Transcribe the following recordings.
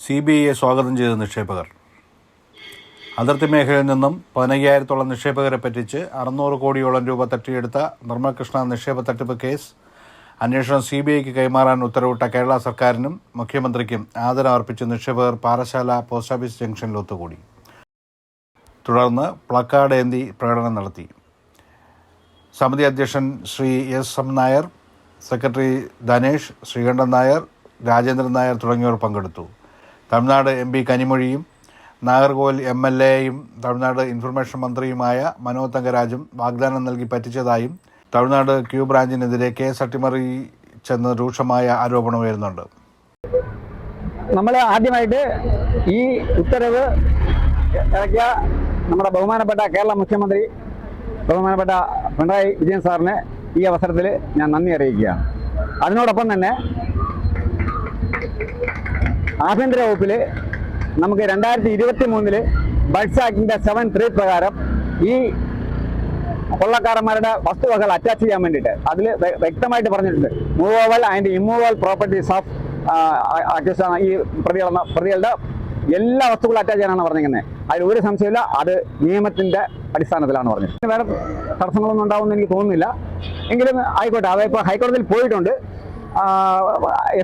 CBIയെ സ്വാഗതം ചെയ്ത നിക്ഷേപകർ. അതിർത്തി മേഖലയിൽ നിന്നും 15,000-ഓളം നിക്ഷേപകരെ പറ്റിച്ച് 600 കോടിയോളം രൂപ തട്ടിയെടുത്ത നിർമ്മൽ കൃഷ്ണ നിക്ഷേപ തട്ടിപ്പ് കേസ് അന്വേഷണം CBIക്ക് കൈമാറാൻ ഉത്തരവിട്ട കേരള സർക്കാരിനും മുഖ്യമന്ത്രിക്കും ആദരം അർപ്പിച്ച് നിക്ഷേപകർ പാറശാല പോസ്റ്റ് ഓഫീസ് ജംഗ്ഷനിൽ ഒത്തുകൂടി. തുടർന്ന് പ്ലക്കാർഡ് ഏന്തി പ്രകടനം നടത്തി. സമിതി അധ്യക്ഷൻ ശ്രീ S.M. നായർ, സെക്രട്ടറി ധനേഷ്, ശ്രീകണ്ഠൻ നായർ, രാജേന്ദ്രൻ നായർ തുടങ്ങിയവർ പങ്കെടുത്തു. തമിഴ്നാട് MP കനിമൊഴിയും നാഗർകോവിൽ MLAയും തമിഴ്നാട് ഇൻഫർമേഷൻ മന്ത്രിയുമായ മനോജ് തങ്കരാജും വാഗ്ദാനം നൽകി പറ്റിച്ചതായും തമിഴ്നാട് Q ബ്രാഞ്ചിനെതിരെ കേസ് അട്ടിമറിച്ചെന്ന് രൂക്ഷമായ ആരോപണം ഉയരുന്നുണ്ട്. നമ്മൾ ആദ്യമായിട്ട് ഈ ഉത്തരവ് ഇറക്കിയ നമ്മുടെ ബഹുമാനപ്പെട്ട കേരള മുഖ്യമന്ത്രി ബഹുമാനപ്പെട്ട പിണറായി വിജയൻ സാറിന് ഈ അവസരത്തിൽ ഞാൻ നന്ദി അറിയിക്കുകയാണ്. അതിനോടൊപ്പം തന്നെ ആഭ്യന്തര വകുപ്പിൽ നമുക്ക് 2023 ബഡ്സ് ആക്ടിൻ്റെ 7(3) പ്രകാരം ഈ കൊള്ളക്കാരന്മാരുടെ വസ്തുവകകൾ അറ്റാച്ച് ചെയ്യാൻ വേണ്ടിയിട്ട് അതിൽ വ്യക്തമായിട്ട് പറഞ്ഞിട്ടുണ്ട്. Movable and immovable properties of accused ഈ പ്രതികളുടെ എല്ലാ വസ്തുക്കളും അറ്റാച്ച് ചെയ്യാനാണ് പറഞ്ഞിരിക്കുന്നത്. അതിൽ ഒരു സംശയമില്ല, അത് നിയമത്തിൻ്റെ അടിസ്ഥാനത്തിലാണ് പറഞ്ഞത്. വേറെ തടസ്സങ്ങളൊന്നും ഉണ്ടാവുമെന്ന് എനിക്ക് തോന്നുന്നില്ല. എങ്കിലും ആയിക്കോട്ടെ, അതിപ്പോൾ ഹൈക്കോടതിയിൽ പോയിട്ടുണ്ട്,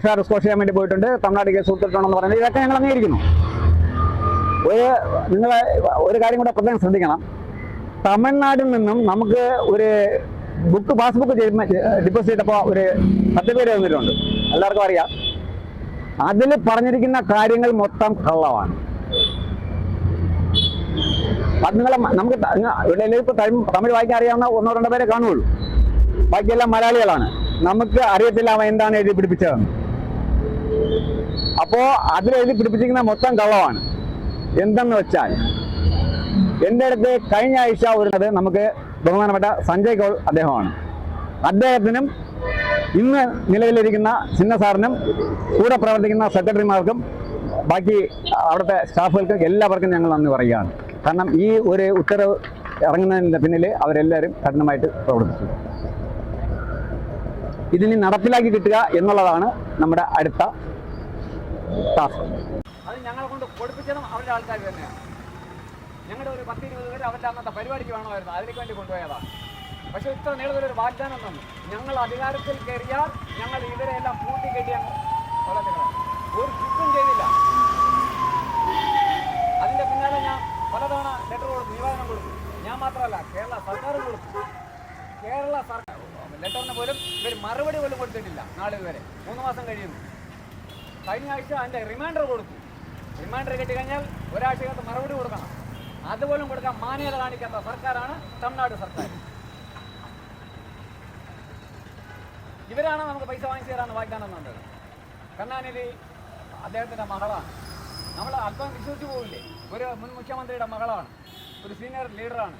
FIR സ്കോർ ചെയ്യാൻ വേണ്ടി പോയിട്ടുണ്ട്, തമിഴ്നാട് കേസ് കൊടുത്തിട്ടുണ്ടെന്ന് പറയുന്നത് ഇതൊക്കെ ഞങ്ങൾ അംഗീകരിക്കുന്നു. നിങ്ങൾ ഒരു കാര്യം കൂടെ പ്രത്യേകം ശ്രദ്ധിക്കണം. തമിഴ്നാട്ടിൽ നിന്നും നമുക്ക് ഒരു പാസ്ബുക്ക് ഡിപ്പോസിറ്റ് ചെയ്തപ്പോൾ ഒരു 10 പേര് വന്നിട്ടുണ്ട്, എല്ലാവർക്കും അറിയാം. അതിൽ പറഞ്ഞിരിക്കുന്ന കാര്യങ്ങൾ മൊത്തം കള്ളമാണ്. അത് നമുക്ക് ഇവിടെ ഇപ്പോൾ തമിഴ് വായിക്കാൻ അറിയാവുന്ന 1-2 പേരെ കാണുകയുള്ളൂ, ബാക്കിയെല്ലാം മലയാളികളാണ്. നമുക്ക് അറിയത്തില്ല അവൻ എന്താണ് എഴുതി പിടിപ്പിച്ചതെന്ന്. അപ്പോൾ അതിലെഴുതി പിടിപ്പിച്ചിരിക്കുന്ന മൊത്തം കള്ളമാണ്. എന്തെന്ന് വെച്ചാൽ എൻ്റെ അടുത്ത് കഴിഞ്ഞ ആഴ്ച വരുന്നത് നമുക്ക് ബഹുമാനപ്പെട്ട സഞ്ജയ് കൗൾ അദ്ദേഹമാണ്. അദ്ദേഹത്തിനും ഇന്ന് നിലവിലിരിക്കുന്ന ചിന്ന സാറിനും കൂടെ പ്രവർത്തിക്കുന്ന സെക്രട്ടറിമാർക്കും ബാക്കി അവിടുത്തെ സ്റ്റാഫുകൾക്കും എല്ലാവർക്കും ഞങ്ങൾ നന്ദി പറയുകയാണ്. കാരണം ഈ ഒരു ഉത്തരവ് ഇറങ്ങുന്നതിൻ്റെ പിന്നിൽ അവരെല്ലാവരും കഠിനമായിട്ട് പ്രവർത്തിച്ചു. ഇതിനി നടപ്പിലാക്കി കിട്ടുക എന്നുള്ളതാണ് നമ്മുടെ അടുത്ത ടാസ്ക്. അത് ഞങ്ങളെ കൊണ്ട് കൊടുപ്പിച്ചതും അവരുടെ ആൾക്കാർ തന്നെയാണ്. ഞങ്ങളുടെ ഒരു 10-20 പേര് അവരുടെ അന്നത്തെ പരിപാടിക്ക് വേണമായിരുന്നു, അതിലേക്ക് വേണ്ടി കൊണ്ടുപോയതാണ്. പക്ഷേ ഇത്ര നീളത്തിലൊരു വാഗ്ദാനം തന്നു. ഞങ്ങൾ അധികാരത്തിൽ കയറിയാൽ ഞങ്ങൾ ഇവരെല്ലാം പൂട്ടിക്കെട്ടിയാൽ ഒരു ചുറ്റും ചെയ്തില്ല. അതിൻ്റെ പിന്നാലെ ഞാൻ പലതവണ ലെറ്റർ കൊടുത്തു, നിവേദനം കൊടുത്തു. ഞാൻ മാത്രമല്ല, കേരള സർക്കാരും കൊടുത്തു. കേരള സർക്കാർ ലെറ്ററിന് പോലും ഇവർ മറുപടി പോലും കൊടുത്തിട്ടില്ല. നാളെ വരെ 3 മാസം കഴിയുന്നു. കഴിഞ്ഞ ആഴ്ച അതിൻ്റെ റിമൈൻഡർ കൊടുത്തു. റിമൈൻഡർ കിട്ടിക്കഴിഞ്ഞാൽ ഒരാഴ്ചക്കകത്ത് മറുപടി കൊടുക്കണം. അതുപോലും കൊടുക്കാൻ മാന്യത കാണിക്കാത്ത സർക്കാരാണ് തമിഴ്നാട് സർക്കാർ. ഇവരാണ് നമുക്ക് പൈസ വാങ്ങിച്ചു തരാമെന്ന് വാഗ്ദാനം തന്നത്. കരുണാനിധി അദ്ദേഹത്തിൻ്റെ മകളാണ്. നമ്മൾ അല്പം വിശ്വസിച്ചു പോകില്ലേ, ഒരു മുൻ മുഖ്യമന്ത്രിയുടെ മകളാണ്, ഒരു സീനിയർ ലീഡറാണ്.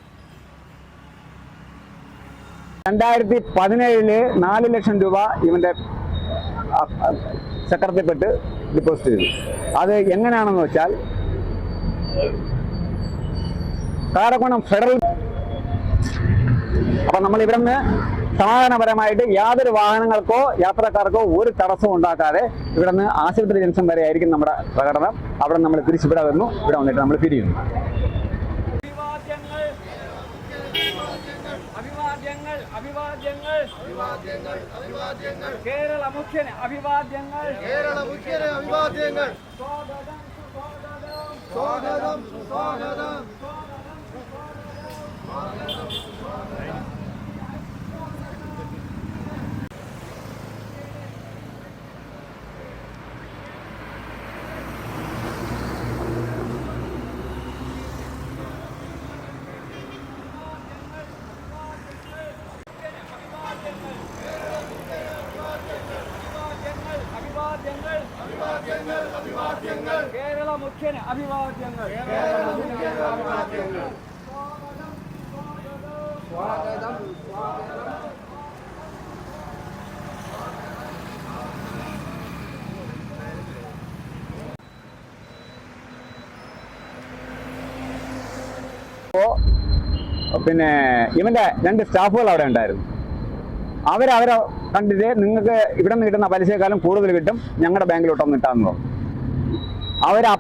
2017 4 ലക്ഷം രൂപ ഇവൻ്റെ ചക്രത്തിൽപ്പെട്ട് ഡിപ്പോസിറ്റ് ചെയ്തു. അത് എങ്ങനെയാണെന്ന് വെച്ചാൽ കാരക്കോണം ഫെഡറൽ. അപ്പം നമ്മൾ ഇവിടെ നിന്ന് സമാധാനപരമായിട്ട് യാതൊരു വാഹനങ്ങൾക്കോ യാത്രക്കാർക്കോ ഒരു തടസ്സവും ഉണ്ടാക്കാതെ ഇവിടെ നിന്ന് ആശുപത്രി ജംഗ്ഷൻ വരെ ആയിരിക്കും നമ്മുടെ പ്രകടനം. അവിടെ നമ്മൾ തിരിച്ചിവിടെ വരുന്നു, ഇവിടെ വന്നിട്ട് നമ്മൾ പിരിയുന്നു. കേരള മുഖ്യന് അഭിവാദ്യങ്ങൾ. സ്വാഗതം. കേരള മുഖ്യന് അഭിവാദ്യങ്ങൾ. സ്വാഗതം. പിന്നെ ഇവൻ്റെ 2 സ്റ്റാഫുകൾ അവിടെ ഉണ്ടായിരുന്നു. അവരെ കണ്ടിട്ട് നിങ്ങൾക്ക് ഇവിടെ നിന്ന് കിട്ടുന്ന പലിശയെക്കാളും കൂടുതൽ കിട്ടും, ഞങ്ങളുടെ ബാങ്കിലോട്ടൊന്ന് ഇട്ടാന്ന് പറഞ്ഞു. അവിടെ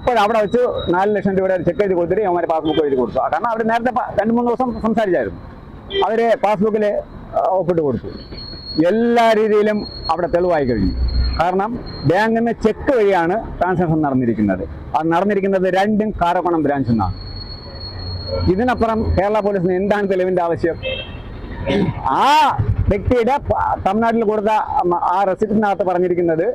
വെച്ച് 4 ലക്ഷം രൂപയുടെ ചെക്ക് എഴുതി കൊടുത്തിട്ട് അവന്മാർ പാസ്ബുക്ക് എഴുതി കൊടുത്തു. കാരണം അവർ നേരത്തെ 2-3 ദിവസം സംസാരിച്ചായിരുന്നു. അവർ പാസ്ബുക്കിൽ ഒപ്പിട്ട് കൊടുത്തു. എല്ലാ രീതിയിലും അവിടെ തെളിവായി കഴിഞ്ഞു. കാരണം ബാങ്കിൽ നിന്ന് ചെക്ക് വഴിയാണ് ട്രാൻസാക്ഷൻ നടന്നിരിക്കുന്നത്. അത് നടന്നിരിക്കുന്നത് 2 കാരക്കോണം ബ്രാഞ്ചിൽ നിന്നാണ്. ഇതിനപ്പുറം കേരള പോലീസിന് എന്താണ് തെളിവിൻ്റെ ആവശ്യം? ആ വ്യക്തിയുടെ തമിഴ്നാട്ടിൽ കൊടുത്ത ആ റെസിപ്റ്റിനകത്ത് പറഞ്ഞിരിക്കുന്നത്